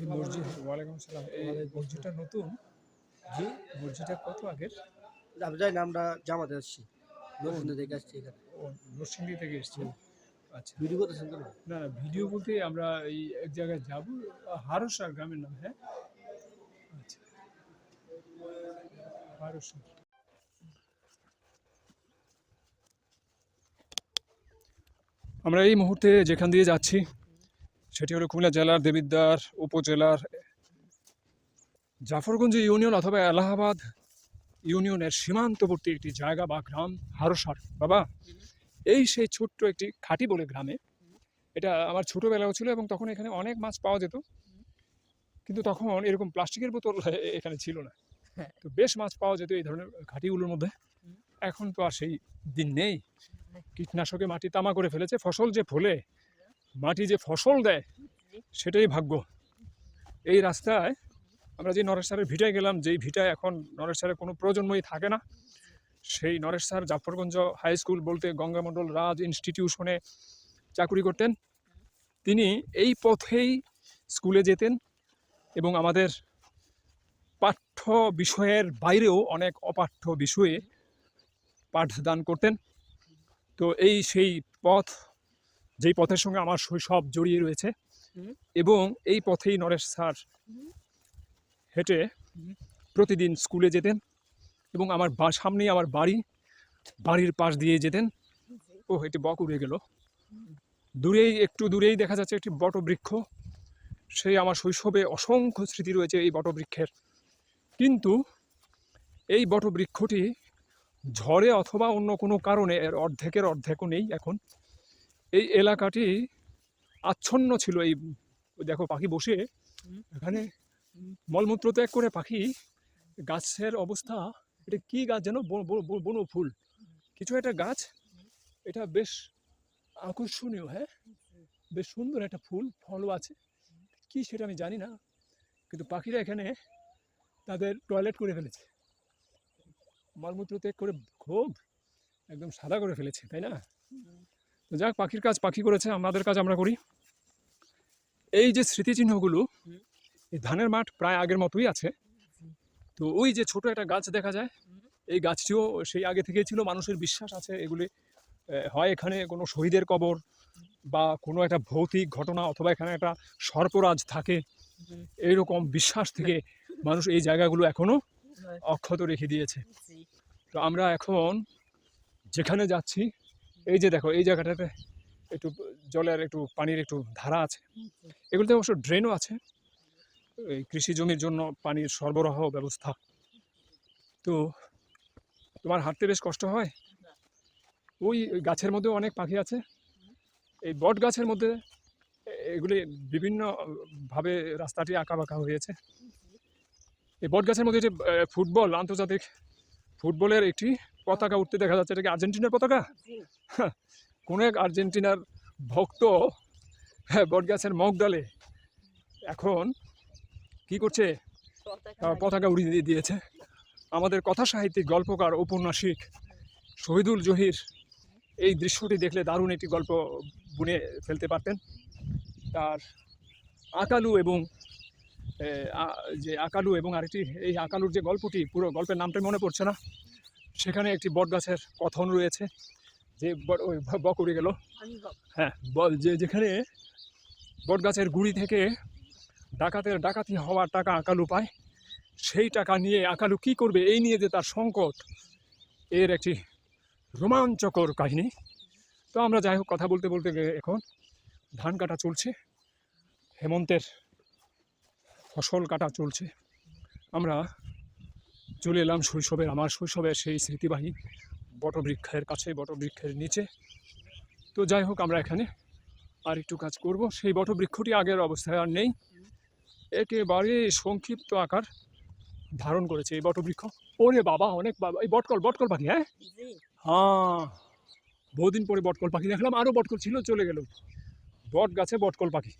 এই মসজিদ, ওয়ালাইকুম আসসালাম। এই মসজিদটা নতুন? জি, মসজিদটা কত আগের? আমি জানি না, আমরা জামাতে আসছি, ও নরসিংদী থেকে আসছি এখানে। ও নরসিংদী থেকে এসছেন? আচ্ছা। ভিডিও করতেছেন তো না? না, না, ভিডিও বলতে আমরা এই এক জায়গায় যাব। হারোসা গ্রামের নাম, হ্যাঁ? আচ্ছা, হারোসা। আমরা এই মুহূর্তে যেখান দিয়ে যাচ্ছি সেটি হলো কুমিল্লা জেলার দেবিদ্বার উপজেলার জাফরগঞ্জ ইউনিয়ন অথবা এলাহাবাদ ইউনিয়নের সীমান্তবর্তী একটি জায়গা বা গ্রাম হারোসার। বাবা, এই সেই ছোট্ট একটি খাঁটি বলে গ্রামে, এটা আমার ছোটবেলাও ছিল এবং তখন এখানে অনেক মাছ পাওয়া যেত, কিন্তু তখন এরকম প্লাস্টিকের বোতল এখানে ছিল না। তো বেশ মাছ পাওয়া যেত এই ধরনের ঘাটিগুলোর মধ্যে। এখন তো আর সেই দিন নেই। কীটনাশকে মাটি তামা করে ফেলেছে। ফসল যে ফলে, মাটি যে ফসল দেয়, সেটাই ভাগ্য। এই রাস্তায় আমরা যে নরেশ স্যারের ভিটায় গেলাম, যেই ভিটায় এখন নরেশ স্যারের কোনো প্রজন্মই থাকে না, সেই Naresh sir Jafarganj high school বলতে গঙ্গামণ্ডল রাজ ইনস্টিটিউশনে চাকুরি করতেন। তিনি এই পথেই স্কুলে যেতেন এবং আমাদের পাঠ্য বিষয়ের বাইরেও অনেক অপাঠ্য বিষয়ে পাঠদান করতেন। তো এই সেই পথ, যেই পথের সঙ্গে আমার শৈশব জড়িয়ে রয়েছে, এবং এই পথেই নরেশ স্যার হেঁটে প্রতিদিন স্কুলে যেতেন এবং আমার সামনেই আমার বাড়ির পাশ দিয়ে যেতেন। ও, একটি বক উড়ে গেল। একটু দূরেই দেখা যাচ্ছে একটি বটবৃক্ষ। সেই আমার শৈশবে অসংখ্য স্মৃতি রয়েছে এই বটবৃক্ষের, কিন্তু এই বটবৃক্ষটি ঝড়ে অথবা অন্য কোনো কারণে এর অর্ধেকও নেই এখন। এই এলাকাটি আচ্ছন্ন ছিল। এই দেখো, পাখি বসে এখানে মলমূত্র ত্যাগ করে পাখি। গাছের অবস্থা, এটা কি গাছ যেন, বনফুল কিছু একটা গাছ। এটা বেশ আকর্ষণীয়, হ্যাঁ, বেশ সুন্দর একটা ফলও আছে। কি সেটা আমি জানি না, কিন্তু পাখিরা এখানে তাদের টয়লেট করে ফেলেছে, মলমূত্র ত্যাগ করে খুব একদম সাদা করে ফেলেছে, তাই না? তো যাক, পাখির কাজ পাখি করেছে, আমাদের কাজ আমরা করি। এই যে স্মৃতিচিহ্নগুলো, এই ধানের মাঠ প্রায় আগের মতোই আছে। তো ওই যে ছোট একটা গাছ দেখা যায়, এই গাছটিও সেই আগে থেকেই ছিল। মানুষের বিশ্বাস আছে এগুলি হয় এখানে কোনো শহীদের কবর বা কোনো একটা ভৌতিক ঘটনা, অথবা এখানে একটা সর্পরাজ থাকে, এইরকম বিশ্বাস থেকে মানুষ এই জায়গাগুলো এখনো অক্ষত রেখে দিয়েছে। তো আমরা এখন যেখানে যাচ্ছি, এই যে দেখো, এই জায়গাটাতে একটু জলের, একটু পানির একটু ধারা আছে। এগুলোতে অবশ্য ড্রেনও আছে, এই কৃষি জমির জন্য পানির সরবরাহ ব্যবস্থা। তো তোমার হাঁটতে বেশ কষ্ট হয়। ওই গাছের মধ্যে অনেক পাখি আছে। এই বট গাছের মধ্যে এগুলি বিভিন্নভাবে রাস্তাটি আঁকা বাঁকা হয়েছে। এই বট গাছের মধ্যে যে আন্তর্জাতিক ফুটবলের একটি পতাকা উঠতে দেখা যাচ্ছে। এটা কি আর্জেন্টিনার পতাকা? কোন এক আর্জেন্টিনার ভক্ত বট গাছের মগডালে এখন কি করছে, পতাকা উড়িয়ে দিয়েছে। আমাদের কথা সাহিত্যিক, গল্পকার, ঔপন্যাসিক শহীদুল জহির এই দৃশ্যটি দেখলে দারুণ একটি গল্প বুনে ফেলতে পারতেন। তার আকালু এবং আরেকটি, এই আকালুর যে গল্পটি, পুরো গল্পের নামটা মনে পড়ছে না, সেখানে একটি বট গাছের কথন রয়েছে যে ওই বক উড়ে গেল। হ্যাঁ, যেখানে বট গাছের গুড়ি থেকে ডাকাতি হওয়ার টাকা আকালু পায়, সেই টাকা নিয়ে আকালু কি করবে, এই নিয়ে যে তার সংকট, এর একটি রোমাঞ্চকর কাহিনী। তো আমরা যাই হোক, কথা বলতে বলতে এখন ধান কাটা চলছে, হেমন্তের ফসল কাটা চলছে। আমরা চলে এলাম আমার শৈশবের সেই স্মৃতিবাহী বটবৃক্ষের কাছে, বটবৃক্ষের নিচে। তো যাই হোক, আমরা এখানে আর একটু কাজ করব। সেই বটবৃক্ষটি আগের অবস্থায় আর নেই, একেবারে সংক্ষিপ্ত আকার ধারণ করেছে এই বটবৃক্ষ। ওরে বাবা, অনেক বাবা, এই বটকল পাখি, হ্যাঁ হ্যাঁ, বহুদিন পরে বটকল পাখি দেখলাম। আরও বটকল ছিল, চলে গেল। বট গাছে বটকল পাখি।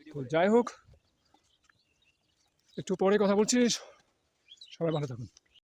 তো যাই হোক, একটু পরে কথা বলছি, সবাই ভালো থাকুন।